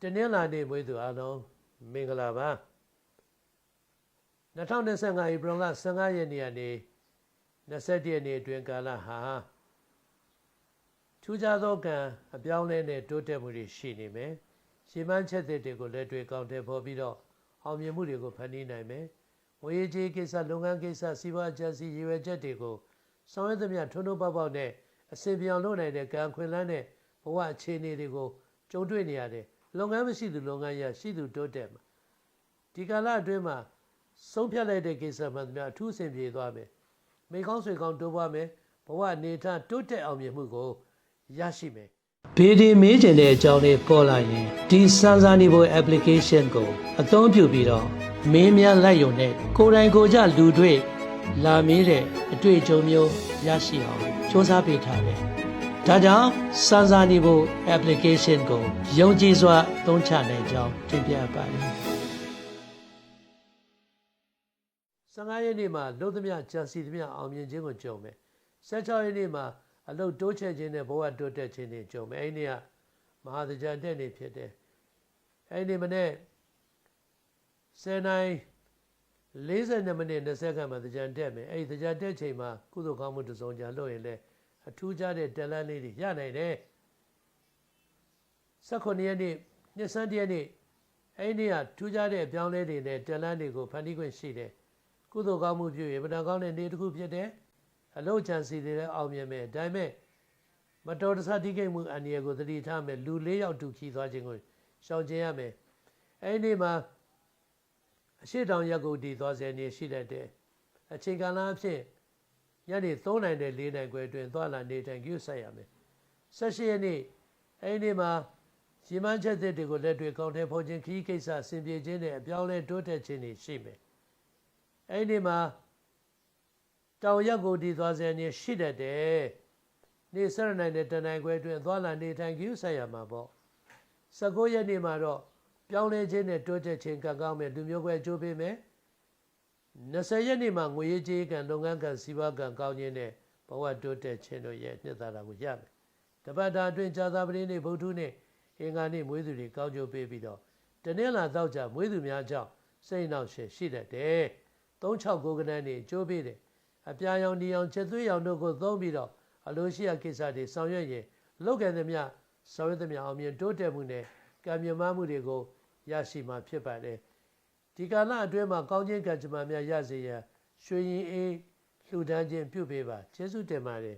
တနင်္လာနေ့မွေးသူအားလုံးမင်္ဂလာပါ2025 ဧပြီလ15ရက်နေ့ကနေ21ရက်နေ့အတွင်းကာလဟာထူးခြားသောကံအပြောင်းလဲနဲ့တိုးတက်မှုတွေရှိနေမယ်ရှင်းမှန်းချက်တွေကိုလက်တွေ့ကောင်းတဲ့ပေါ်ပြီးတော့အောင်မြင်မှုတွေကိုဖန်တီးနိုင်မယ်ငွေကြေးကိစ္စလုပ်ငန်းကိစ္စစီးပွားအကျစီရည်ရွယ်ချက်တွေကိုဆောင်ရွက်သမျှထွန်းထွန်းပေါက်ပေါက်နဲ့အစဉ်ပြောင်းလုပ်နိုင်တဲ့ကံခွင့်လန်းတဲ့ဘဝအခြေအနေတွေကိုကြုံတွေ့နေရတယ်လုပ်ငန်းမရှိသူလုပ်ငန်းရရှိသူတိုးတက်မှာဒီကာလအတွင်းမှာဆုံးဖြတ်လိုက်တဲ့ကိစ္စမှန်သမျှအထူးဆင်ပြေသွားမယ်မိကောင်းဆွေကောင်းတိုးပွားမယ်ဘဝအနေထားတိုးတက်အောင်မြင်မှုကိုရရှိမယ်ဘေးဒီမေးချင်တဲ့အကြောင်းလေးပေါ်လာရင်ဒီစမ်းစာနေဖို့ application ကိုအသုံးပြုပြီးတော့မင်းများလိုက်ရုံနဲ့ကိုယ်တိုင်ကိုယ်ကျလူတွေ့လာမေးတဲ့အတွေ့အကြုံမျိုးရရှိအောင်စူးစမ်းပေးထားတယ်ဒါကြောင့်စမ်းစာနေဖို့ application ကိုယုံကြည်စွာသုံးချနိုင်ကြောင်းတင်ပြပါတယ်15ရက်နေ့မှာလုံသမျှကြံစီသမျှအောင်မြင်ခြင်းကိုကြုံမယ်16ရက်နေ့မှာအလုပ်တိုးချဲ့ခြင်းနဲ့ဘဝတိုးတက်ခြင်းတွေကြုံမယ်အဲ့ဒီကမဟာသကြံတက်နေဖြစ်တယ်အဲ့ဒီမနေ့10နိုင်40မိနစ်20ခန့်မှာသကြံတက်မယ်အဲ့ဒီသကြံတက်ချိန်မှာကုသိုလ်ကောင်းမှုတစ်စုံကြာလုပ်ရင်လည်းအထူးခြားတဲ့တလန်းလေးတွေရနိုင်တယ်18ရက်နေ့နှစ်ဆန်းရက်နေ့အဲ့ဒီကထူးခြားတဲ့အပြောင်းလဲတွေနဲ့တလန်းတွေကိုဖန်တီးခွင့်ရှိတယ်ကုသိုလ်ကောင်းမှုပြုရင်ပဒံကောင်းတဲ့နေ့တစ်ခုဖြစ်တယ်အလုတ်ချန်စီတွေလည်းအောင်မြင်မယ်ဒါပေမဲ့မတော်တဆထိခိုက်မှုအန္တရာယ်ကိုသတိထားမယ်လူ၄ယောက်တူခီသွားခြင်းကိုရှောင်ကျဉ်ရမယ်အဲ့ဒီမှာအရှိတောင်ရက်ကိုတည်သွားစေနေရှိတတ်တယ်အချိန်ကာလအဖြစ်ညနေ3နိုင်တဲ့4နိုင်ခွဲအတွင်းသွားလာနေထိုင်ကြည့်ဆက်ရမယ်18ရက်နေ့အဲ့ဒီမှာရည်မှန်းချက်တွေကိုလက်တွေ့ကောင်းတဲ့ဖော်ခြင်းခရီးကိစ္စဆင်ပြေခြင်းနဲ့အပြောင်းလဲတိုးတက်ခြင်းတွေရှိမယ်အဲ့ဒီမှာတောင်ရက်ကိုတည်သွားစေနေရှိတတ်တယ်နေ့7နိုင်တဲ့တနိုင်ခွဲအတွင်းသွားလာနေထိုင်ကြည့်ဆက်ရမှာပေါ့19ရက်နေ့မှာတော့ပြောင်းလဲခြင်းနဲ့တိုးတက်ခြင်းကကောင်းမယ်လူမျိုးကွဲအကျိုးပေးမယ်20ရက်နေ့မှာငွေရေးကြေးကံလုပ်ငန်းကံစီးပွားကံကောင်းခြင်းနဲ့ဘဝတိုးတက်ခြင်းတို့ရဲ့နှစ်သာရကိုရမယ်တပတ်တာအတွင်းဇာတာပတိနေ့ဗုဒ္ဓနေ့အင်္ဂါနေ့မွေးသူတွေကောင်းကျိုးပေးပြီးတော့တနင်္လာသောကြာမွေးသူများကြောင့်စိတ်နှောင့်ယှက်ရှိတတ်တယ်369ကဏ္ဍနေကျိုးပေးတယ်အပြာရောင်ဒီရောင်ချက်သွေးရောင်တို့ကိုသုံးပြီးတော့အလိုရှိရာကိစ္စတွေဆောင်ရွက်ရင်လုပ်ခဲ့သမျှဆောင်ရွက်သမျှအောင်မြင်တိုးတက်မှုနဲ့ကံမြတ်မှုတွေကိုရရှိမှာဖြစ်ပါတယ်ဒီကာလအတွင်းမှာကောင်းခြင်းကံကြမ္မာများရစေရန်ရွှေရင်အေးလှူဒန်းခြင်းပြုပေးပါကျေးဇူးတင်ပါတယ်